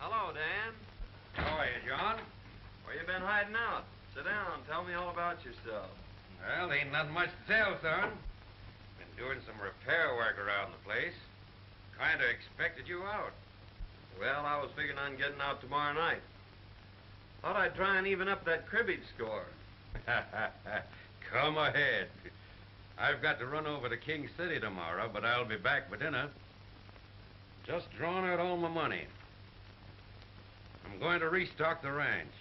Hello, Dan. How are you, John? Where you been hiding out? Sit down. Tell me all about yourself. Well, ain't nothing much to tell, son. Been doing some repair work around the place. Kind of expected you out. Well, I was figuring on getting out tomorrow night. Thought I'd try and even up that cribbage score. Come ahead. I've got to run over to King City tomorrow, but I'll be back for dinner. Just drawn out all my money. I'm going to restock the ranch.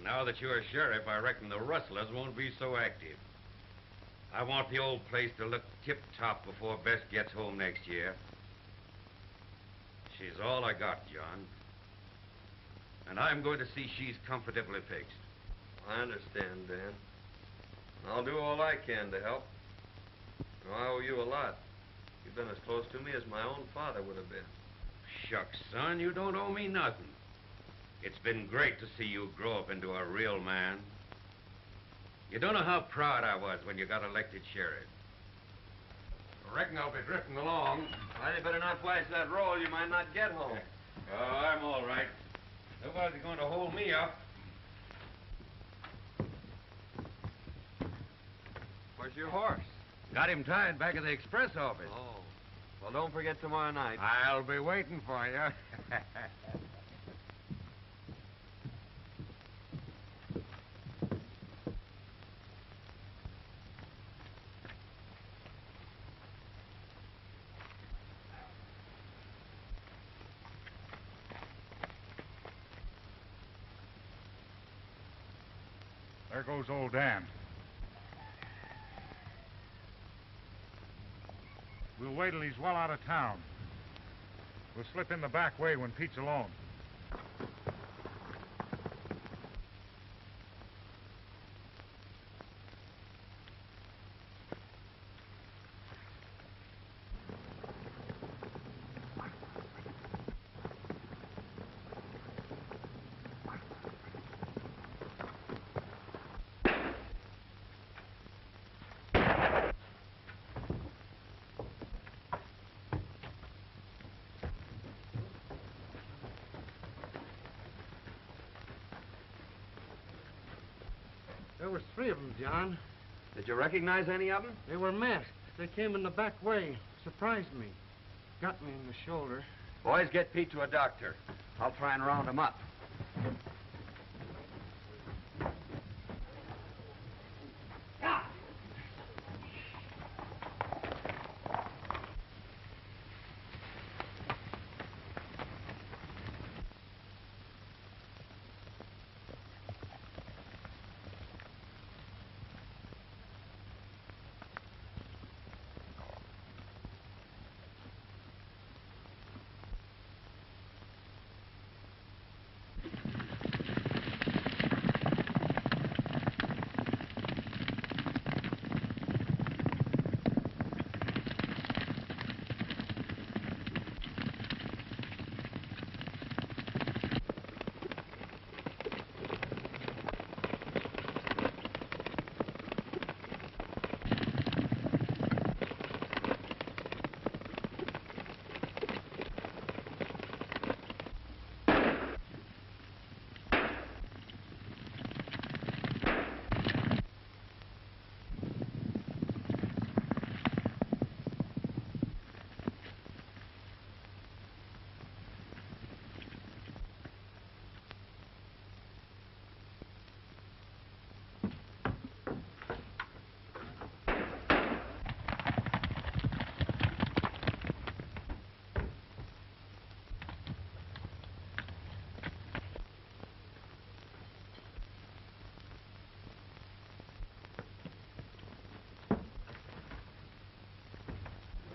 Now that you're sheriff, I reckon the rustlers won't be so active. I want the old place to look tip-top before Bess gets home next year. She's all I got, John. And I'm going to see she's comfortably fixed. I understand, Dan. I'll do all I can to help. I owe you a lot. You've been as close to me as my own father would have been. Shucks, son, you don't owe me nothing. It's been great to see you grow up into a real man. You don't know how proud I was when you got elected sheriff. I reckon I'll be drifting along. Well, you better not flash that roll. You might not get home. Oh, I'm all right. Nobody's going to hold me up. Where's your horse? Got him tied back at the express office. Oh. Well, don't forget tomorrow night. I'll be waiting for you. There goes old Dan. We'll wait till he's well out of town. We'll slip in the back way when Pete's alone. There was 3 of them, John. Did you recognize any of them? They were masked. They came in the back way. Surprised me. Got me in the shoulder. Boys, get Pete to a doctor. I'll try and round him up.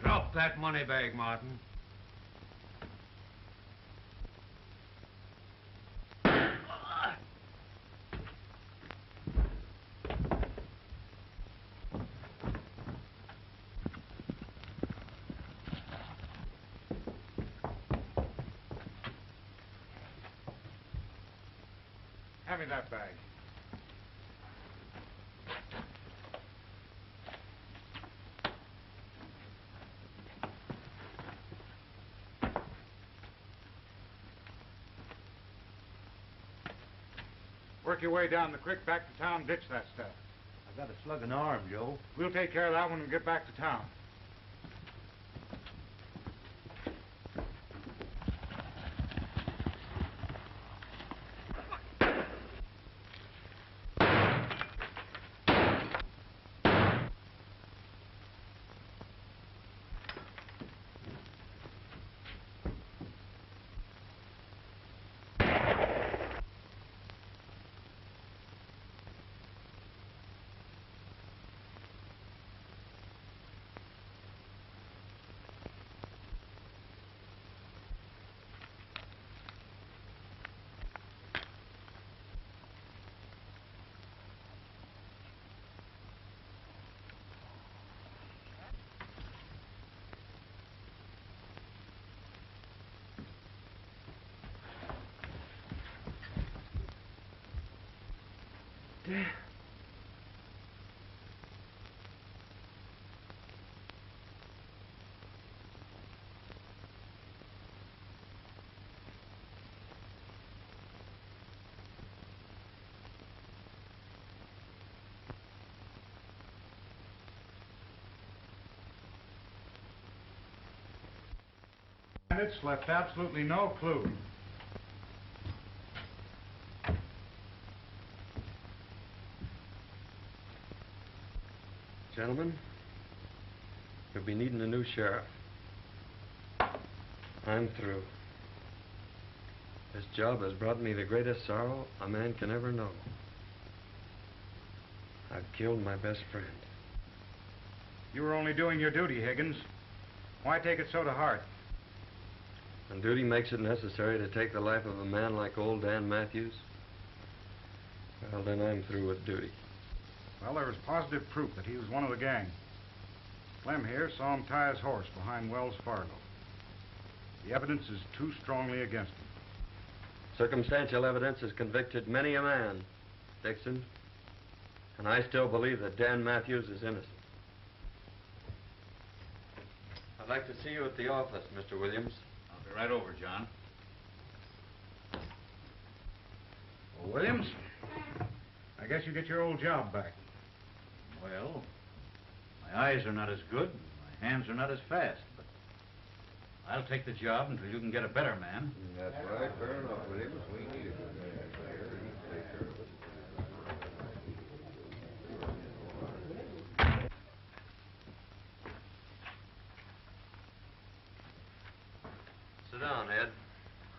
Drop that money bag, Martin. Hand me that bag. Work your way down the creek back to town, ditch that stuff. I got a slugging arm, Joe. We'll take care of that when we get back to town. And it's left absolutely no clue. Gentlemen, you'll be needing a new sheriff. I'm through. This job has brought me the greatest sorrow a man can ever know. I've killed my best friend. You were only doing your duty, Higgins. Why take it so to heart? When duty makes it necessary to take the life of a man like old Dan Matthews, well, then I'm through with duty. Well, there was positive proof that he was one of the gang. Clem here saw him tie his horse behind Wells Fargo. The evidence is too strongly against him. Circumstantial evidence has convicted many a man, Dixon, and I still believe that Dan Matthews is innocent. I'd like to see you at the office, Mr. Williams. I'll be right over, John. Well, Williams? I guess you get your old job back. Well, my eyes are not as good, and my hands are not as fast, but I'll take the job until you can get a better man. That's right. Fair enough, Williams. We need a good man there. He can take care of it. Sit down, Ed.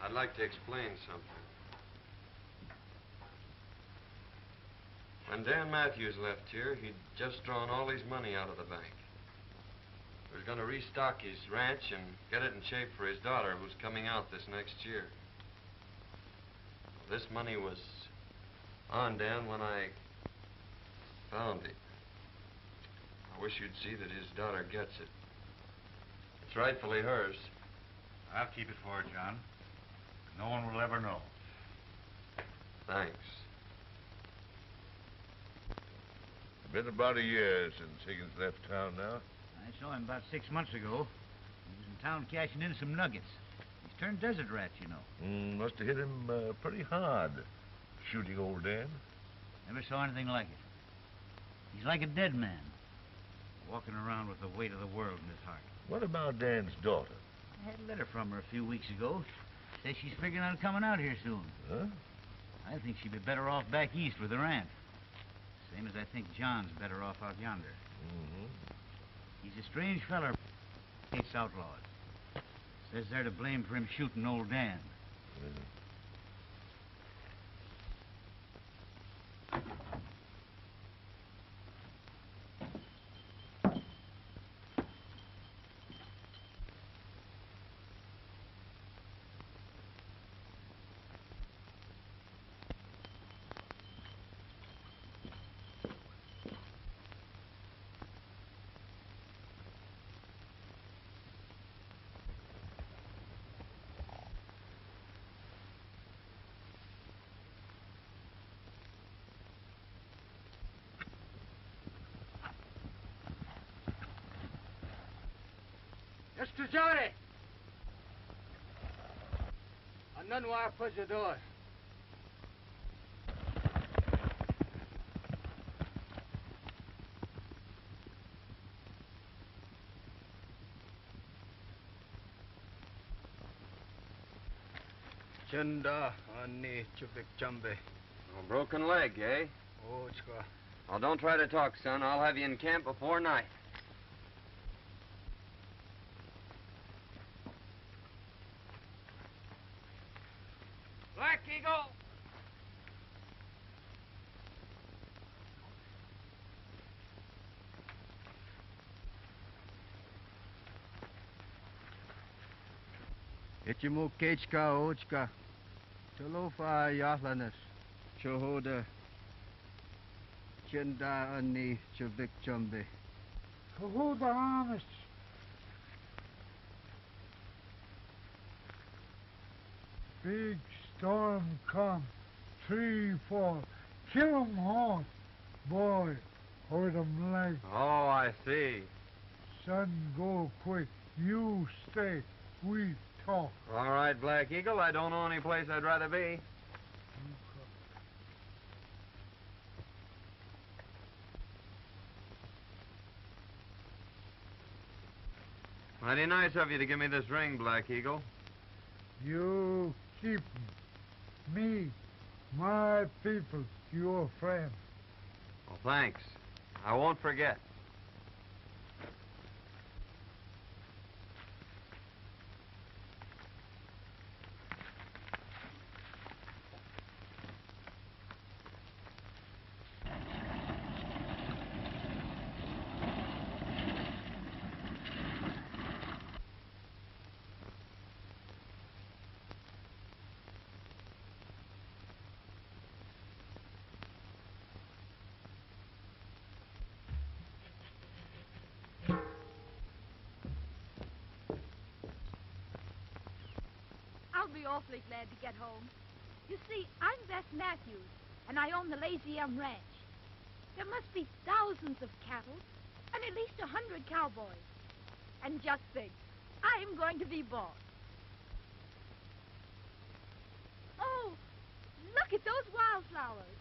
I'd like to explain something. When Dan Matthews left here, he'd just drawn all his money out of the bank. He was going to restock his ranch and get it in shape for his daughter, who's coming out this next year. This money was on Dan when I found it. I wish you'd see that his daughter gets it. It's rightfully hers. I'll keep it for her, John. No one will ever know. Thanks. Been about a year since Higgins left town now. I saw him about 6 months ago. He was in town cashing in some nuggets. He's turned desert rat, you know. Must have hit him pretty hard, shooting old Dan. Never saw anything like it. He's like a dead man, walking around with the weight of the world in his heart. What about Dan's daughter? I had a letter from her a few weeks ago. Says she's figuring on coming out here soon. Huh? I think she'd be better off back east with her aunt. Same as I think John's better off out yonder. Mm-hmm. He's a strange feller. Hates outlaws. Says they're to blame for him shooting old Dan. Mr. Johnny! A none wire put your door. Chenda ani chubik chambe. A broken leg, eh? Ochka. Well, don't try to talk, son. I'll have you in camp before night. Black Eagle! Ichimu kechka ochka. Tolofa yahlanes. Chohoda. Chenda ani chubik chambe. Who the honest? Big storm come. 3, 4. Kill 'em all. Boy, hurt 'em leg. Oh, I see. Son, go quick. You stay. We talk. All right, Black Eagle. I don't know any place I'd rather be. Mighty nice of you to give me this ring, Black Eagle. You keep me, my people, your friend. Well, thanks. I won't forget. I'll be awfully glad to get home. You see, I'm Beth Matthews, and I own the Lazy M Ranch. There must be thousands of cattle, and at least 100 cowboys. And just think, I'm going to be boss. Oh, look at those wildflowers.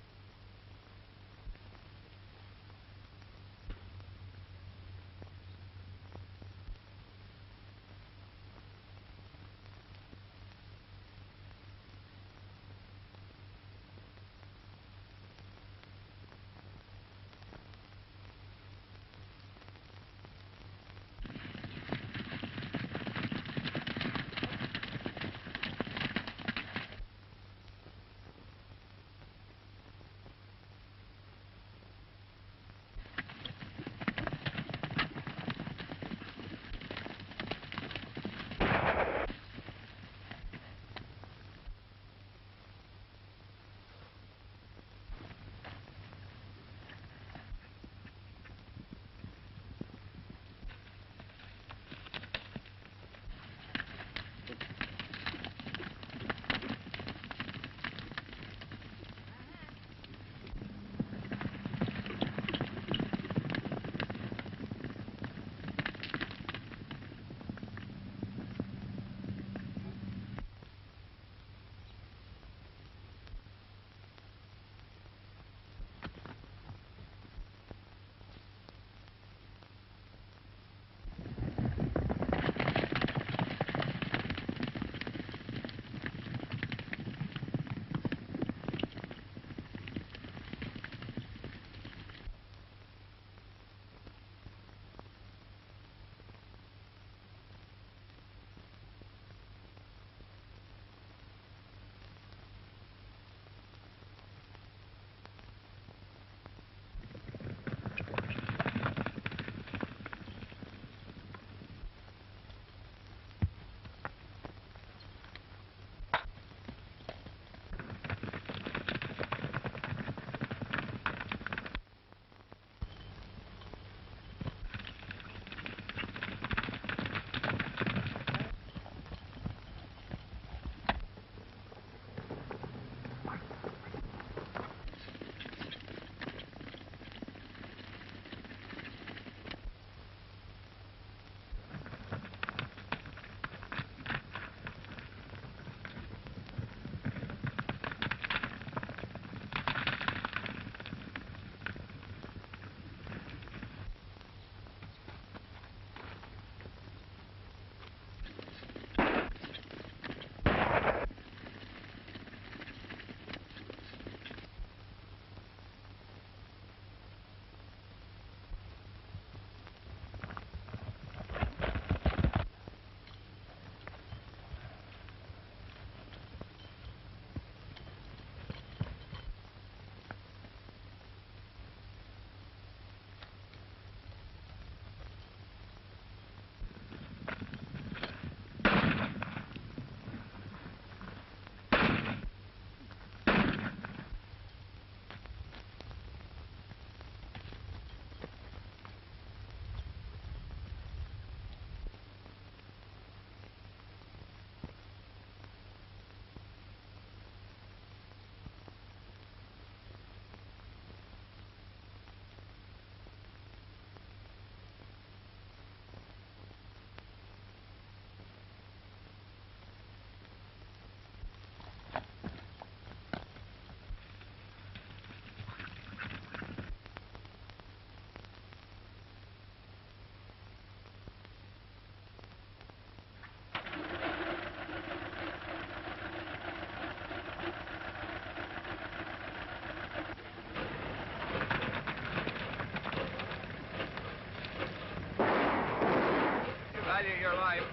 value your life.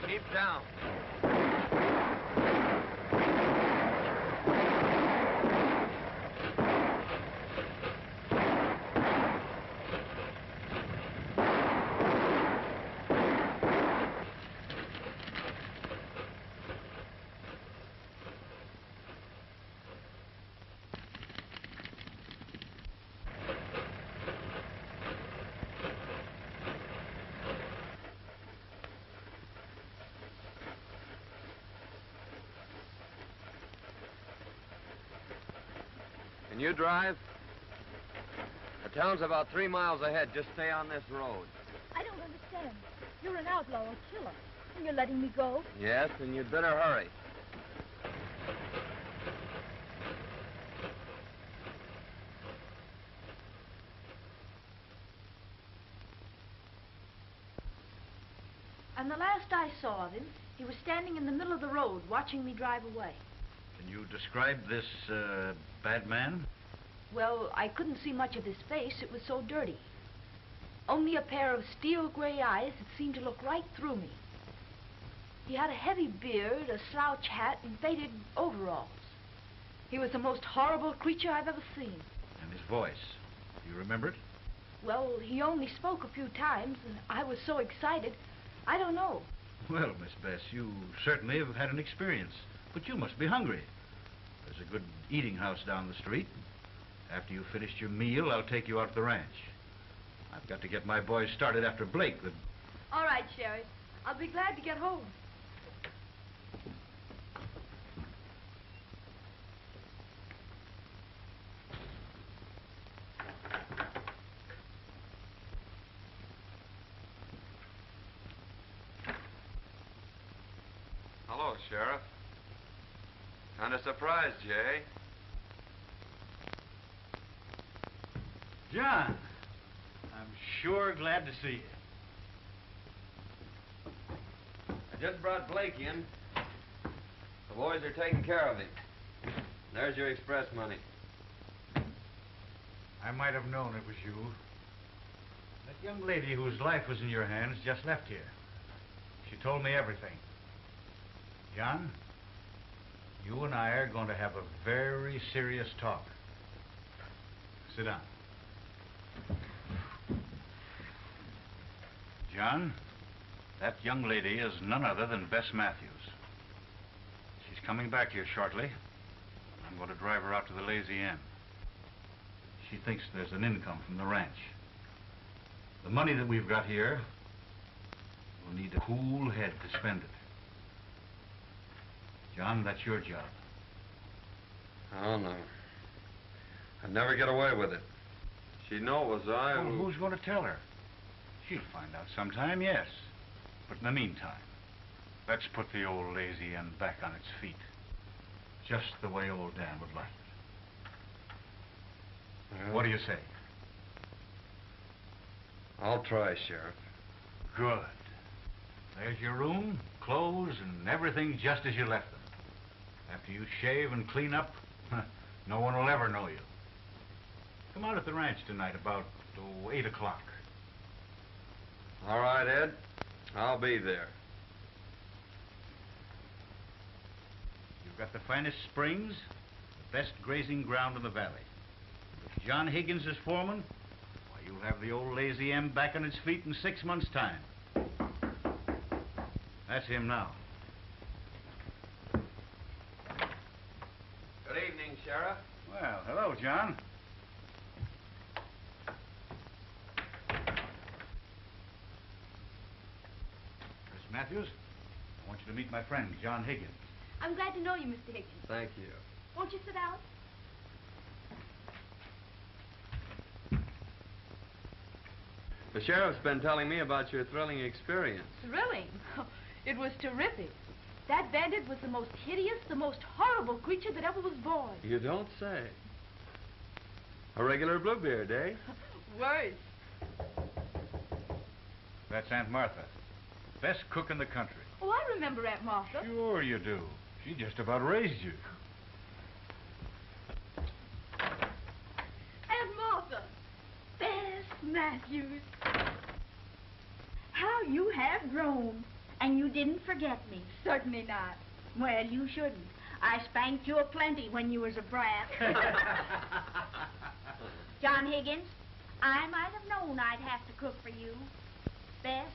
Keep down. Can you drive? The town's about 3 miles ahead. Just stay on this road. I don't understand. You're an outlaw, a killer, and you're letting me go? Yes, and you'd better hurry. And the last I saw of him, he was standing in the middle of the road, watching me drive away. Can you describe this, bad man? Well, I couldn't see much of his face. It was so dirty. Only a pair of steel gray eyes that seemed to look right through me. He had a heavy beard, a slouch hat, and faded overalls. He was the most horrible creature I've ever seen. And his voice. Do you remember it? Well, he only spoke a few times, and I was so excited, I don't know. Well, Miss Bess, you certainly have had an experience. But you must be hungry. There's a good eating house down the street. After you've finished your meal, I'll take you out to the ranch. I've got to get my boys started after Blake. All right, Sheriff. I'll be glad to get home. Hello, Sheriff. Kind of surprised, Jay. John, I'm sure glad to see you. I just brought Blake in. The boys are taking care of him. There's your express money. I might have known it was you. That young lady whose life was in your hands just left here. She told me everything. John, you and I are going to have a very serious talk. Sit down. John, that young lady is none other than Bess Matthews. She's coming back here shortly. I'm going to drive her out to the Lazy Inn. She thinks there's an income from the ranch. The money that we've got here, we'll need a cool head to spend it. John, that's your job. Oh, no. I'd never get away with it. She'd know it was I Well, who... who's going to tell her? She'll find out sometime, yes. But in the meantime, let's put the old Lazy Inn back on its feet. Just the way old Dan would like it. Well, What do you say? I'll try, Sheriff. Good. There's your room, clothes, and everything just as you left them. After you shave and clean up, no one will ever know you. Come out at the ranch tonight about 8 o'clock. All right, Ed. I'll be there. You've got the finest springs, the best grazing ground in the valley. With John Higgins as foreman, why, you'll have the old Lazy M back on its feet in 6 months' time. That's him now. Good evening, Sheriff. Well, hello, John. Miss Matthews, I want you to meet my friend, John Higgins. I'm glad to know you, Mr. Higgins. Thank you. Won't you sit down? The sheriff's been telling me about your thrilling experience. Thrilling. It was terrific. That bandit was the most hideous, the most horrible creature that ever was born. You don't say. A regular Bluebeard, eh? Worse. That's Aunt Martha. Best cook in the country. Oh, I remember Aunt Martha. Sure you do. She just about raised you. Aunt Martha. Bess Matthews. How you have grown. And you didn't forget me. Certainly not. Well, you shouldn't. I spanked you aplenty when you was a brat. John Higgins, I might have known I'd have to cook for you. Bess,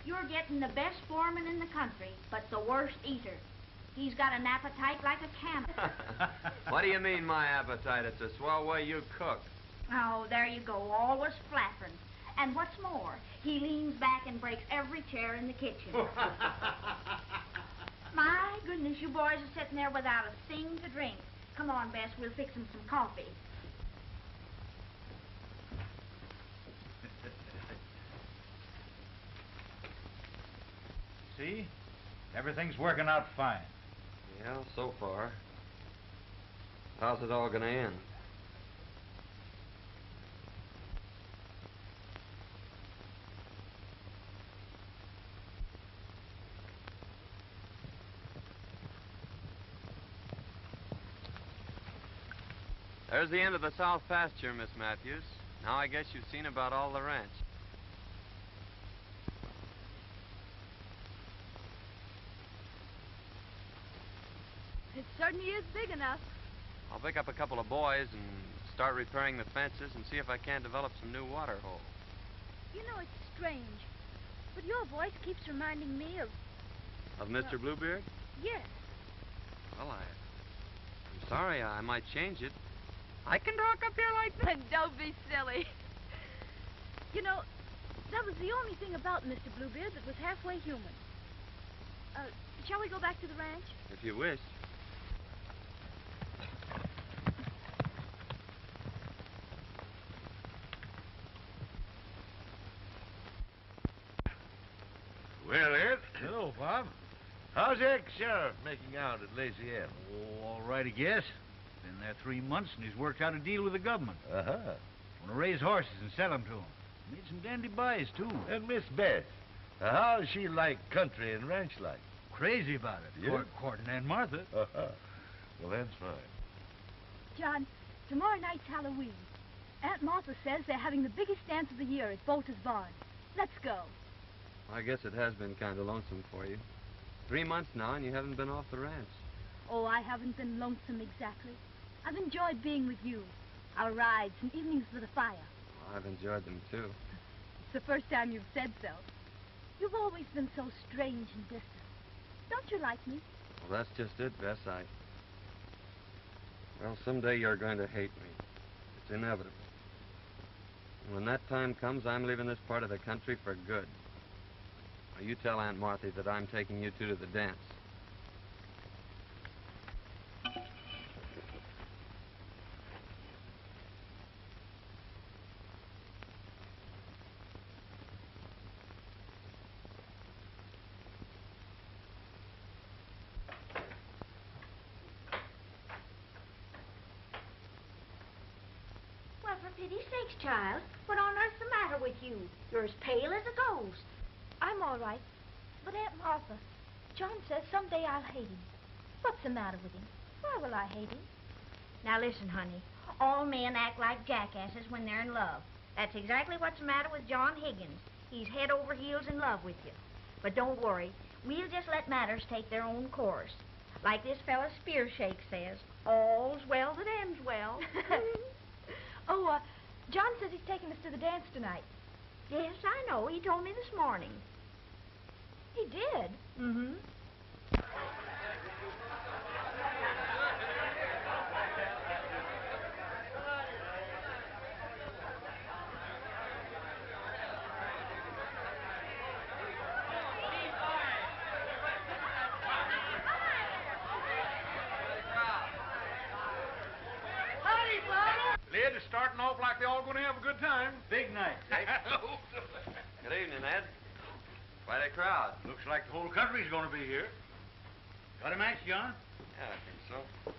you're getting the best foreman in the country, but the worst eater. He's got an appetite like a camel. What do you mean, my appetite? It's a swell way you cook. Oh, there you go, always flattering. And what's more, he leans back and breaks every chair in the kitchen. My goodness, you boys are sitting there without a thing to drink. Come on, Bess, we'll fix him some coffee. See? Everything's working out fine. Yeah, so far. How's it all gonna end? There's the end of the south pasture, Miss Matthews. Now I guess you've seen about all the ranch. It certainly is big enough. I'll pick up a couple of boys and start repairing the fences and see if I can't develop some new water holes. You know, it's strange, but your voice keeps reminding me of... Of Mr. Bluebeard? Yes. Well, I'm sorry. I might change it. I can talk up here like that. Don't be silly. You know, that was the only thing about Mr. Bluebeard that was halfway human. Shall we go back to the ranch? If you wish. Well, Ed. Hello, Bob. How's the ex-sheriff making out at Lazy M? Oh, all right, I guess. Been there 3 months, and he's worked out a deal with the government. Uh-huh. Want to raise horses and sell them to him. Made some dandy buys, too. And Miss Beth, how's she like country and ranch life? Crazy about it. Yeah? Courting Aunt Martha. Uh-huh. Well, that's fine. John, tomorrow night's Halloween. Aunt Martha says they're having the biggest dance of the year at Bolter's Barn. Let's go. I guess it has been kind of lonesome for you. 3 months now, and you haven't been off the ranch. Oh, I haven't been lonesome exactly. I've enjoyed being with you. Our rides and evenings with the fire. I've enjoyed them, too. It's the first time you've said so. You've always been so strange and distant. Don't you like me? Well, that's just it, Bess. Well, someday you're going to hate me. It's inevitable. And when that time comes, I'm leaving this part of the country for good. Now, you tell Aunt Martha that I'm taking you two to the dance. Well, for pity's sakes, child, what on earth's the matter with you? You're as pale as a ghost. I'm all right. But Aunt Martha, John says someday I'll hate him. What's the matter with him? Why will I hate him? Now listen, honey. All men act like jackasses when they're in love. That's exactly what's the matter with John Higgins. He's head over heels in love with you. But don't worry. We'll just let matters take their own course. Like this fella Spearshake says, all's well that ends well. Oh, John says he's taking us to the dance tonight. Yes, I know. He told me this morning. He did? Mm-hmm. Lid is starting off like they're all going to have a good time. Big night. Good evening, Ed. Quite a crowd. Looks like the whole country's going to be here. Got a match, John? Yeah, I think so.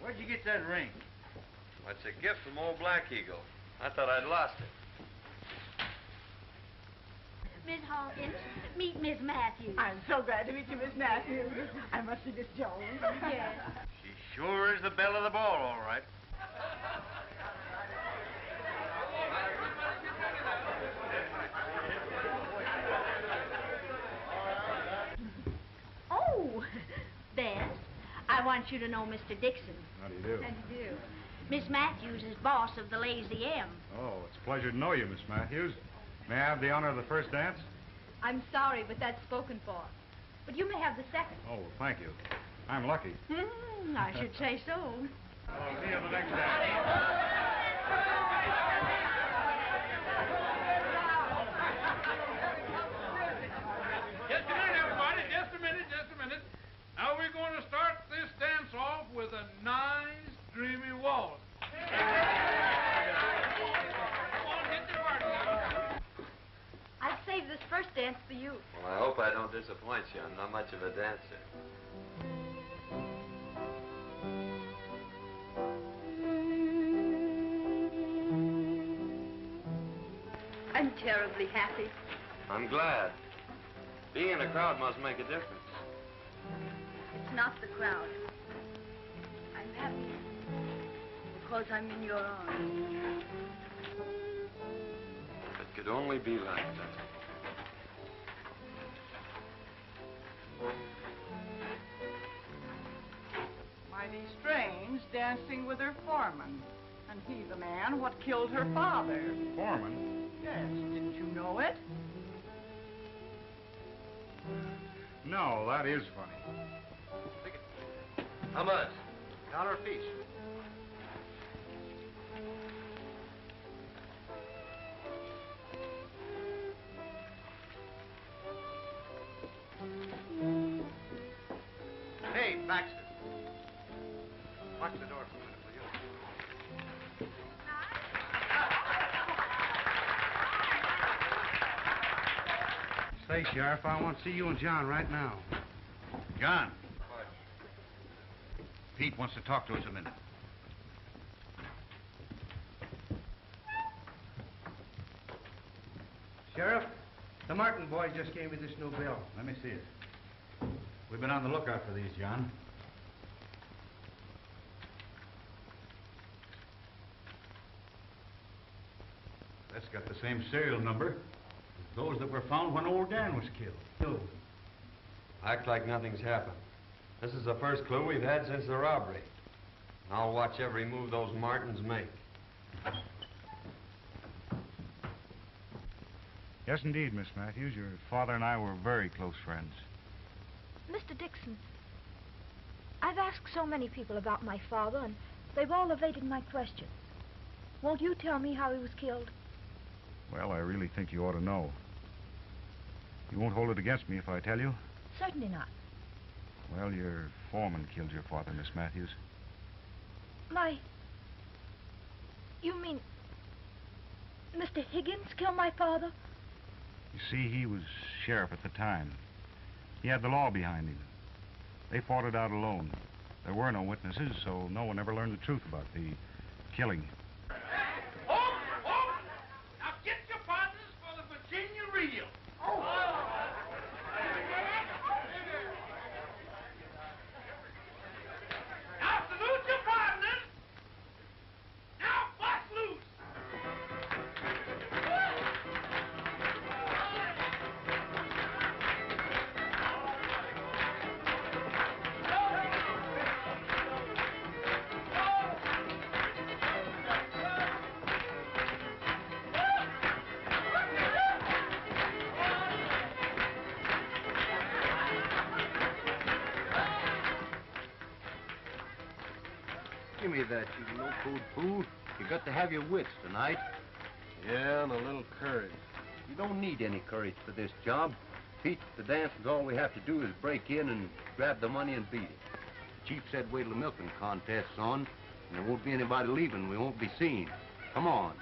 Where'd you get that ring? It's a gift from old Black Eagle. I thought I'd lost it. Miss Hawkins, meet Miss Matthews. I'm so glad to meet you, Miss Matthews. I must be Miss Jones. Yes. She sure is the belle of the ball, all right. want you to know Mr. Dixon. How do you do? How do you do? Miss Matthews is boss of the Lazy M. Oh, it's a pleasure to know you, Miss Matthews. May I have the honor of the first dance? I'm sorry, but that's spoken for. But you may have the second. Oh, well, thank you. I'm lucky. I should say so. I'll see you at the next dance. Just a minute, everybody. Just a minute. Now we're going to start this dance off with a nice, dreamy waltz. Come on, hit the party now. I've saved this first dance for you. Well, I hope I don't disappoint you. I'm not much of a dancer. I'm terribly happy. I'm glad. Being in a crowd must make a difference. It's not the crowd. I'm happy because I'm in your arms. It could only be like that. Mighty strange, dancing with her foreman. And he the man what killed her father. Foreman? Yes, didn't you know it? No, that is funny. How much? $1 apiece. Hey, Baxter. Watch the door for a minute, will you? Say, Sheriff, I want to see you and John right now. John. Pete wants to talk to us a minute. Sheriff, the Martin boy just gave me this new bill. Let me see it. We've been on the lookout for these, John. That's got the same serial number as those that were found when old Dan was killed. Act like nothing's happened. This is the first clue we've had since the robbery. I'll watch every move those Martins make. Yes, indeed, Miss Matthews. Your father and I were very close friends. Mr. Dixon, I've asked so many people about my father, and they've all evaded my question. Won't you tell me how he was killed? Well, I really think you ought to know. You won't hold it against me if I tell you? Certainly not. Well, your foreman killed your father, Miss Matthews. You mean Mr. Higgins killed my father? You see, he was sheriff at the time. He had the law behind him. They fought it out alone. There were no witnesses, so no one ever learned the truth about the killing. Now get your partners for the Virginia reel. Now salute your partners. Now bust loose. Give me that, you low-code fool. You got to have your wits tonight. Yeah, and a little courage. You don't need any courage for this job. Pete, the dance is all we have to do is break in and grab the money and beat it. The chief said wait till the milking contest's on, and there won't be anybody leaving. We won't be seen. Come on.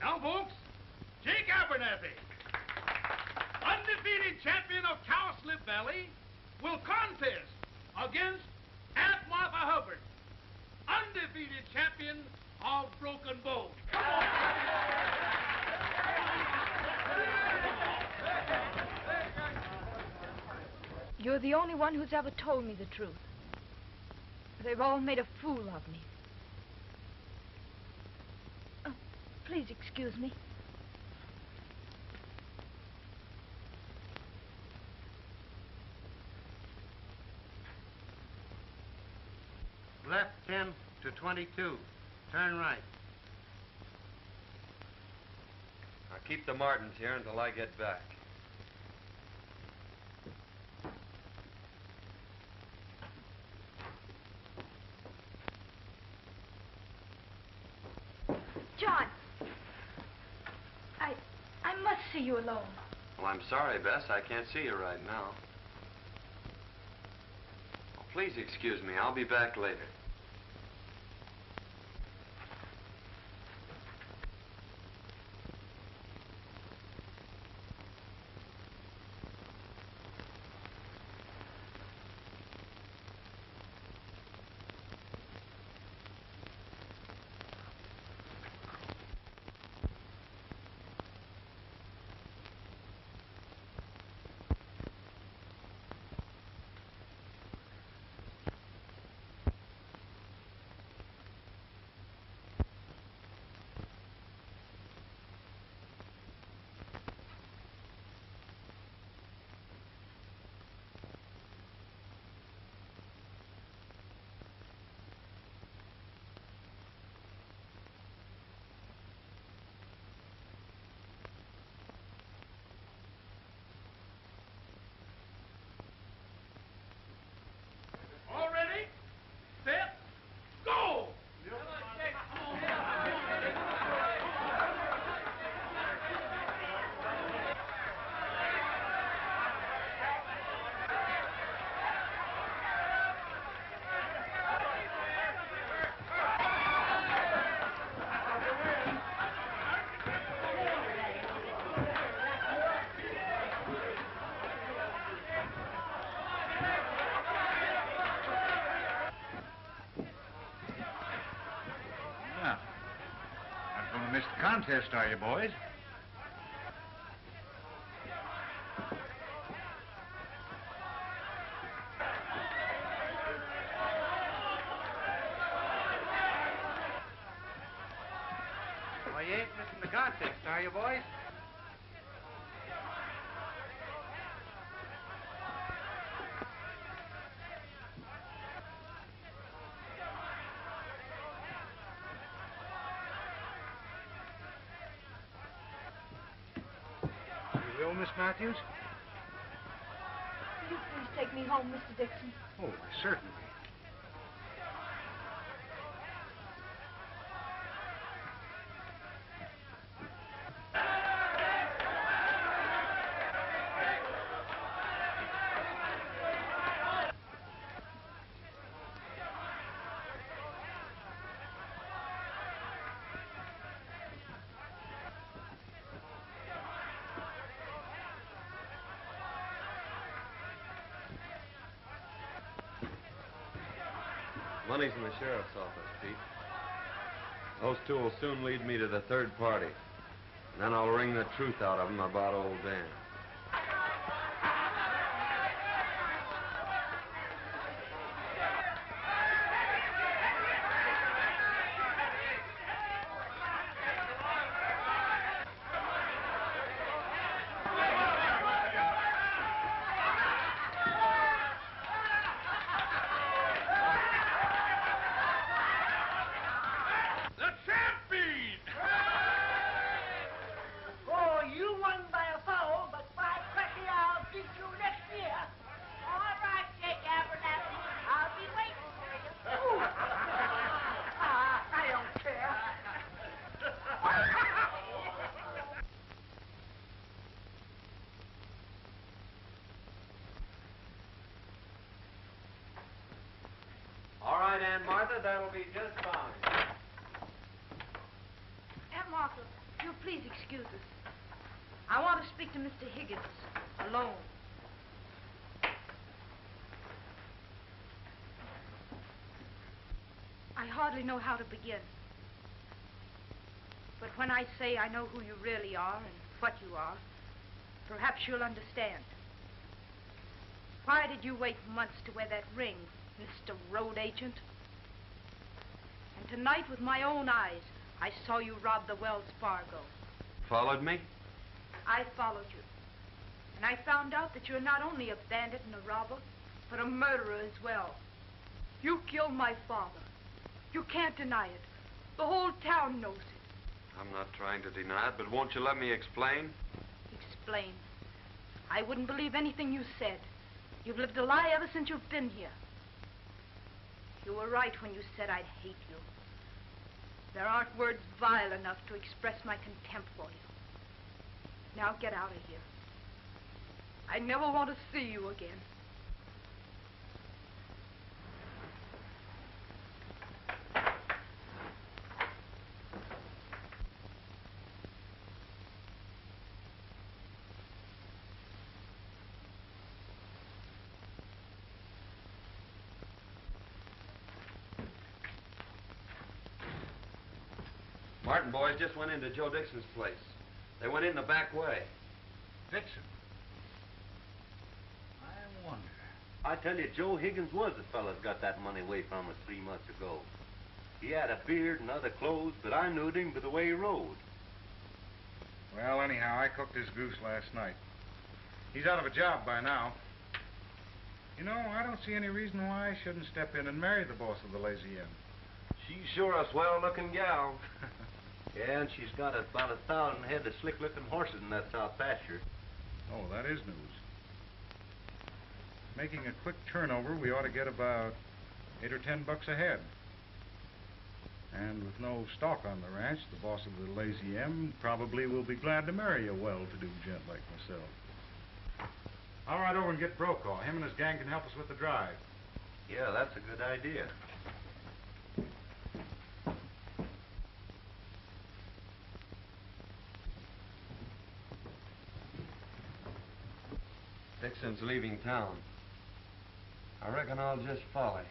Now, folks, Jake Abernathy, undefeated champion of Cowslip Valley, will contest against Aunt Martha Hubbard, undefeated champion of Broken Bow. Come on. You're the only one who's ever told me the truth. They've all made a fool of me. Oh, please excuse me. Left 10 to 22. Turn right. I'll keep the Martins here until I get back. John! I must see you alone. Well, I'm sorry, Bess. I can't see you right now. Oh, please excuse me. I'll be back later. All ready? Set. Go! Yeah. Not going to miss the contest, are you, boys? Well, you ain't missing the contest, are you, boys? You will, Miss Matthews? Will you please take me home, Mr. Dixon? Oh, certainly. Money's in the sheriff's office, Pete. Those two will soon lead me to the third party. And then I'll wring the truth out of them about old Dan. The champion! Oh, you won by a foul, but by cracky, I'll beat you next year. All right, Jake Abernathy. I'll be waiting for you. I don't care. All right, Aunt Martha, that'll be just fine. Aunt Martha, you'll please excuse us. I want to speak to Mr. Higgins alone. I hardly know how to begin. But when I say I know who you really are and what you are, Perhaps you'll understand. Why did you wait months to wear that ring, Mr. Road Agent? And tonight, with my own eyes, I saw you rob the Wells Fargo. Followed me? I followed you. And I found out that you're not only a bandit and a robber, but a murderer as well. You killed my father. You can't deny it. The whole town knows it. I'm not trying to deny it, but won't you let me explain? Explain. I wouldn't believe anything you said. You've lived a lie ever since you've been here. You were right when you said I'd hate you. There aren't words vile enough to express my contempt for you. Now get out of here. I never want to see you again. Martin boys just went into Joe Dixon's place. They went in the back way. Dixon? I wonder. I tell you, Joe Higgins was the fellow that got that money away from us 3 months ago. He had a beard and other clothes, but I knew him by the way he rode. Well, anyhow, I cooked his goose last night. He's out of a job by now. You know, I don't see any reason why I shouldn't step in and marry the boss of the Lazy Inn. She's sure a swell-looking gal. Yeah, and she's got about 1,000 head of slick-looking horses in that south pasture. Oh, that is news. Making a quick turnover, we ought to get about $8 or $10 a head. And with no stock on the ranch, the boss of the Lazy M probably will be glad to marry a well-to-do gent like myself. I'll ride over and get Brokaw. Him and his gang can help us with the drive. Yeah, that's a good idea. Dixon's leaving town. I reckon I'll just follow him.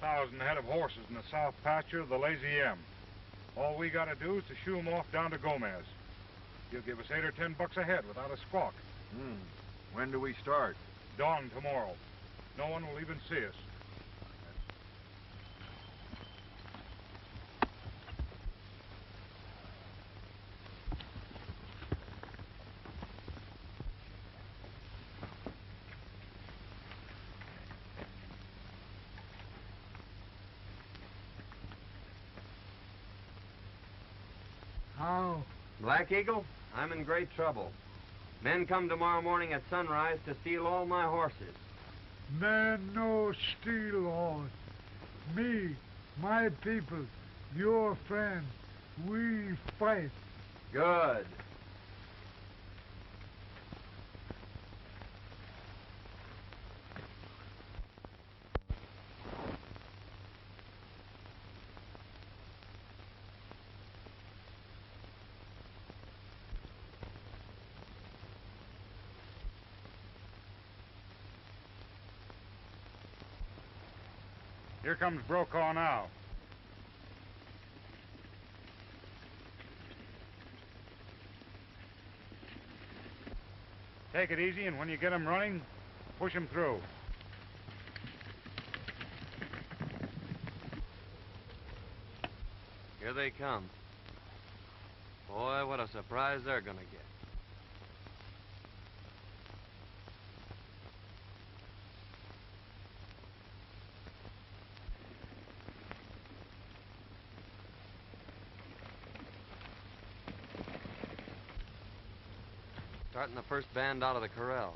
There's 1,000 head of horses in the south pasture of the Lazy M. All we gotta do is to shoo 'em off down to Gomez. He'll give us $8 or $10 a head without a squawk. When do we start? Dawn tomorrow. No one will even see us. How? Black Eagle, I'm in great trouble. Men come tomorrow morning at sunrise to steal all my horses. Man no steal horse. Me, my people, your friend, we fight. Good. Here comes Brokaw now. Take it easy, and when you get him running, push him through. Here they come. Boy, what a surprise they're gonna get. Starting the first band out of the corral.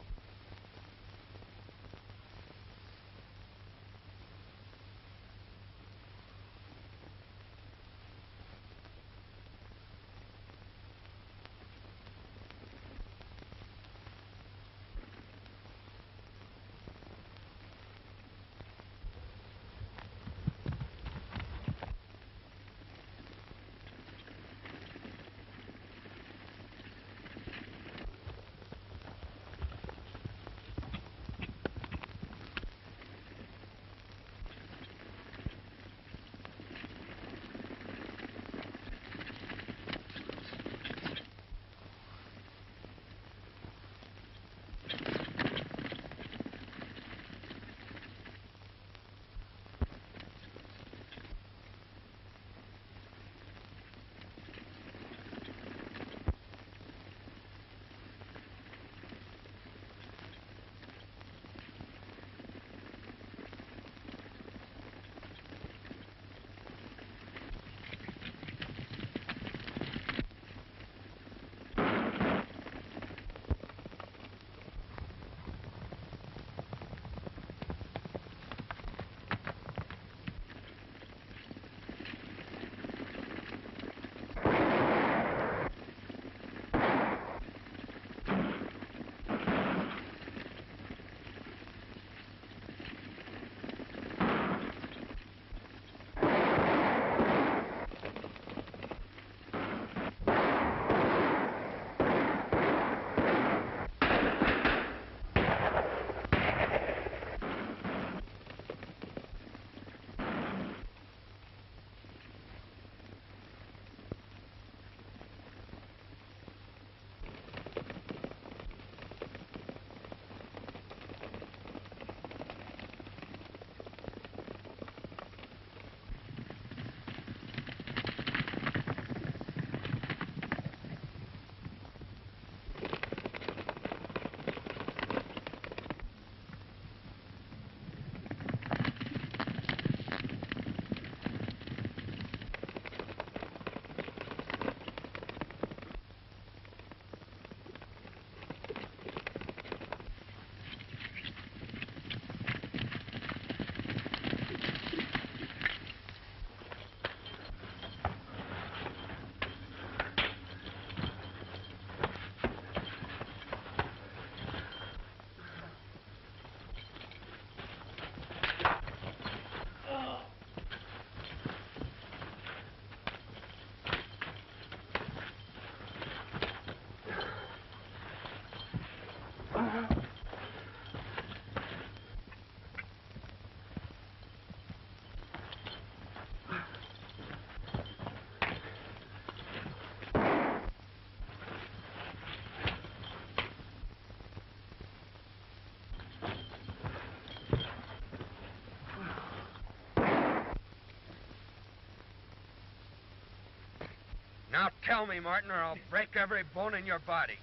Now tell me, Martin, or I'll break every bone in your body.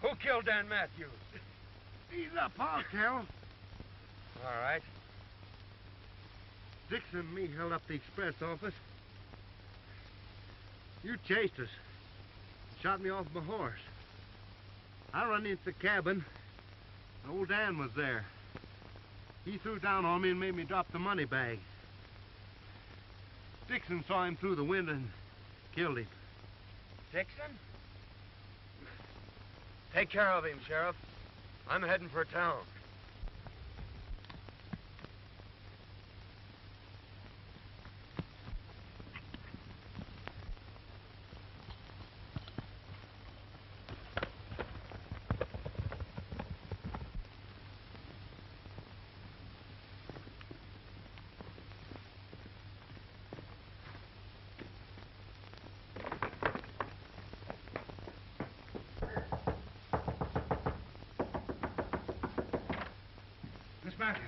Who killed Dan Matthews? Ease up, I'll tell. All right. Dixon and me held up the express office. You chased us. Shot me off my horse. I run into the cabin. And old Dan was there. He threw down on me and made me drop the money bag. Dixon saw him through the window and killed him. Dixon? Take care of him, Sheriff. I'm heading for town. Miss Matthews,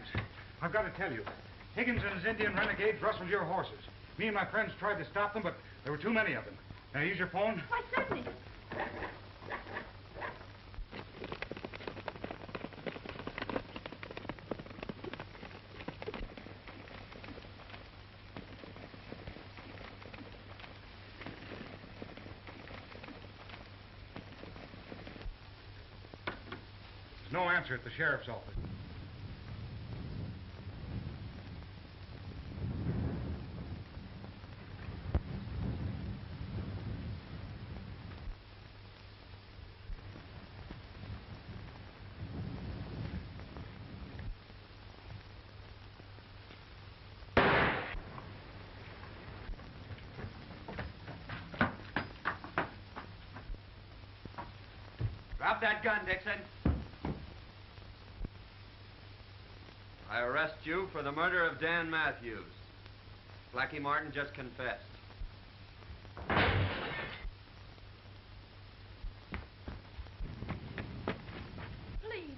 I've got to tell you. Higgins and his Indian renegades rustled your horses. Me and my friends tried to stop them, but there were too many of them. Can I use your phone? Why, certainly. There's no answer at the sheriff's office. Drop that gun, Dixon. I arrest you for the murder of Dan Matthews. Blackie Martin just confessed. Please.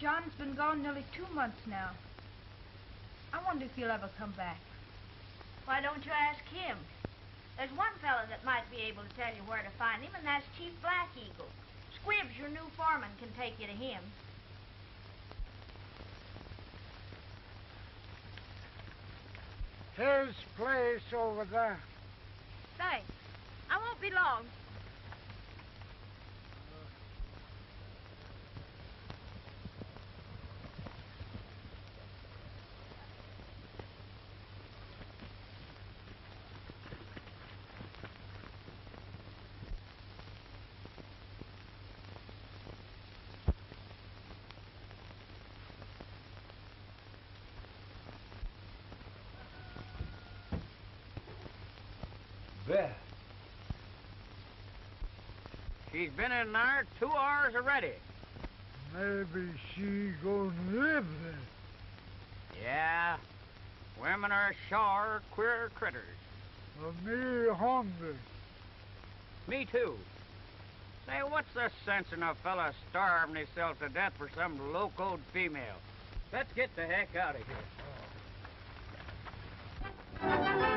John's been gone nearly 2 months now. I wonder if he'll ever come back. Why don't you ask him? There's one fella that might be able to tell you where to find him, and that's Chief Black Eagle. Squibbs, your new foreman, can take you to him. His place over there. Thanks. I won't be long. Beth. She's been in there 2 hours already. Maybe she gonna live there. Yeah. Women are sure queer critters. Me hungry. Me too. Say, what's the sense in a fella starving himself to death for some locoed female? Let's get the heck out of here.